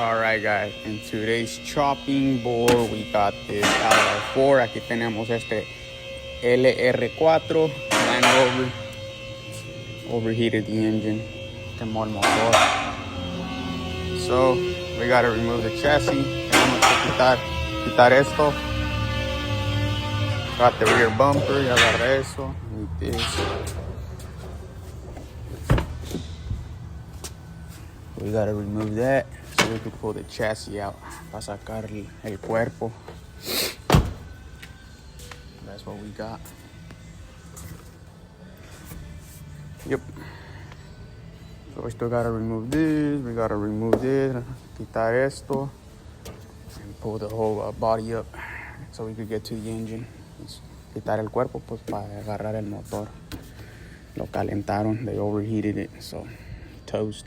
Alright guys, in today's chopping board we got this LR4. Aquí tenemos este LR4 Land Rover. Overheated the engine. Quemó el motor. So we gotta remove the chassis. Tenemos que quitar esto. Got the rear bumper, ya agarré eso. Need this. We gotta remove that so we can pull the chassis out para sacar el cuerpo. That's what we got. Yep. So we still gotta remove this. We gotta remove this. Quitar esto. And pull the whole body up so we could get to the engine. Quitar el cuerpo pues para agarrar el motor. Lo calentaron. They overheated it. So toast.